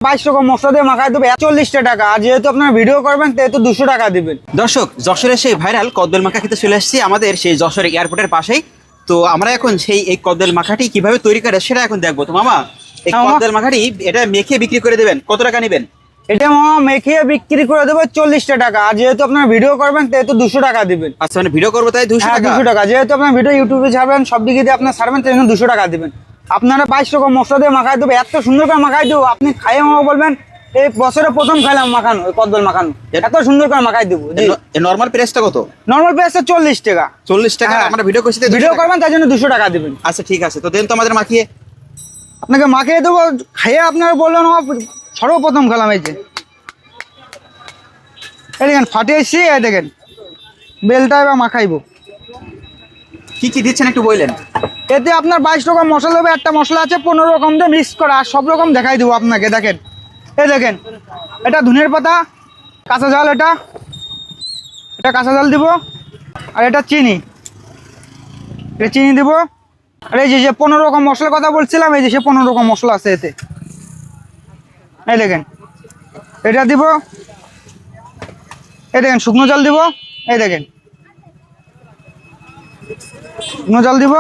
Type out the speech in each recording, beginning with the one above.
22 রকম মশলা দিয়ে মাখাই দেবো 40 টাকা। আর যেহেতু আপনারা ভিডিও করবেন সেহেতু 200 টাকা দিবেন। দর্শক, যশোরের সেই ভাইরাল কদবেল মাখা খেতে চলে আসছি আমাদের সেই যশোর এয়ারপোর্টের পাশেই। তো আমরা এখন সেই এই কদবেল মাখাটি কিভাবে তৈরি করে সেটা এখন দেখবো। তো মামা, এই কদবেল মাখাটি এটা মেখে বিক্রি করে দেবেন, কত টাকা নেবেন? এটা মামা মেখে বিক্রি করে দেবো 40 টাকা। আর যেহেতু আপনারা ভিডিও করবেন সেহেতু 200 টাকা দিবেন। আচ্ছা, মানে ভিডিও করবো তাই 200 টাকা? 200 টাকা। যেহেতু আপনার ভিডিও ইউটিউবে ছাড়বেন, সব দিকে দিয়ে আপনার ছাড়বেন, সেই জন্য 200 টাকা দিবেন। আপনারা 22 রকম মশলা দিয়ে মাখাই দেবো, এত সুন্দর করে মাখাই দেবো আপনি খাইয়ে মামা বলবেন এই বছরে প্রথম খাইলাম মাখানো, এই কদবেল মাখানো, এত সুন্দর করে মাখাই দেবো। নরমাল প্রাইসটা কত? নরমাল প্রাইসটা 40 টাকা। 40 টাকা। আমরা ভিডিও করছি, ভিডিও করবেন তার জন্য 200 টাকা দিবেন। আচ্ছা ঠিক আছে, তো দেন তো আমাদের মাখিয়ে। আপনাকে মাখিয়ে দেবো, খাইয়ে আপনারা বললেন সর্বপ্রথম খেলাম। এই যে এই দেখেন ফাটিয়েছি, এই দেখেন বেলটা এবার মাখাইবো। কি কি দিচ্ছেন একটু বললেন? এতে আপনার 22 রকম মশলা দেবে, একটা মশলা আছে 15 রকম দিয়ে মিক্স করা, আর সব রকম দেখাই দেবো আপনাকে। দেখেন এই দেখেন, এটা ধনের পাতা, কাঁচা ঝাল, এটা কাঁচা ঝাল দিব, আর এটা চিনি, এটা চিনি দিব। আর এই যে 15 রকম মশলার কথা বলছিলাম, এই যে 15 রকম মশলা আছে এতে। এই দেখেন এটা দিব, এই দেখেন শুকনো জল দিব, এই দেখেন শুকনো জল দিব।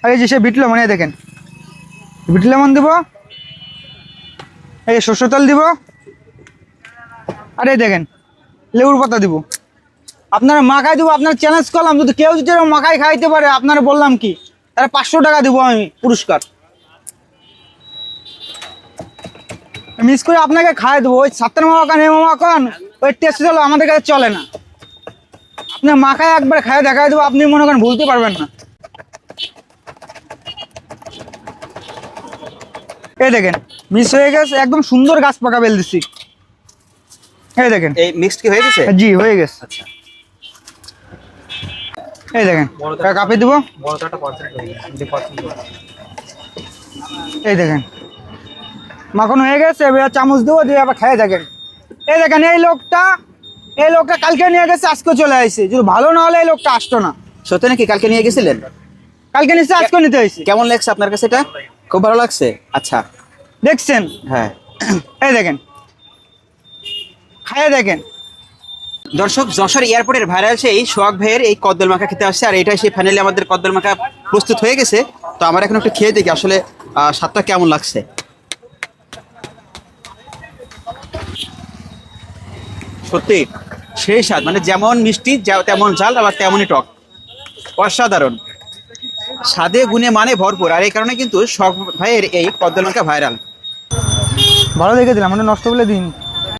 আর এই যে বিট লেমন, এই দেখেন বিট লেমন দিব, এই যে সরষের তেল দিব, আর এই দেখেন লেবুর পাতা দিব। আপনারা মাখাই দিব, আপনার চ্যালেঞ্জ করলাম, যদি কেউ যদি মাখাই খাইতে পারে, আপনারা বললাম কি তারা 500 টাকা দিব আমি পুরস্কার। মিস করে আপনাকে খাই দেবো। ওই সাত্তার মামা কান, মামা কান, ওই টেস্ট হলো আমাদের কাছে চলে না। আপনি মাখায় একবার খায় দেখাই দেবো, আপনি মনে করেন ভুলতে পারবেন না। এই দেখেন মিক্স হয়ে গেছে, একদম সুন্দর গাছ পাকা বেল দিচ্ছি। এই দেখেন এই মিক্সড কি হয়ে গেছে? জি হয়ে গেছে। আচ্ছা, এই দেখেন কাপে দিব, এই দেখেন মাখন হয়ে গেছে। এবার চামচ দেবো, দিয়ে আবার খেয়ে দেখেন। এই দেখেন এই লোকটা কালকে নিয়ে গেছে, আজকে চলে আসছে। যদি ভালো না হলে এই লোকটা আসতো না। সত্যি নাকি? কালকে নিয়ে গেছিলেন? কালকে নিচ্ছে, আজকে নিতে হয়েছে। কেমন লাগছে আপনার কাছে এটা? খুব ভালো লাগছে। আচ্ছা দেখছেন? হ্যাঁ। এই দেখেন খাইয়ে দেখেন। দর্শক, যশোর এয়ারপোর্টের ভাইরাল সেই সোহাগ ভাইয়ের এই কদবেল মাখা খেতে আসছে, আর এটাই সেই ফাইনালি আমাদের কদবেল মাখা প্রস্তুত হয়ে গেছে। তো আমরা এখন একটু খেয়ে দেখি আসলে স্বাদটা কেমন লাগছে। সত্যি সেই স্বাদ, মানে যেমন মিষ্টি তেমন ঝাল, আবার তেমনই টক, অসাধারণ স্বাদে গুণে মানে ভরপুর। আর এই কারণে কিন্তু সোহাগ ভাইয়ের এই কদবেল মাখা ভাইরাল। ভালো দেখে দিলাম, মানে নষ্ট বলে দিন।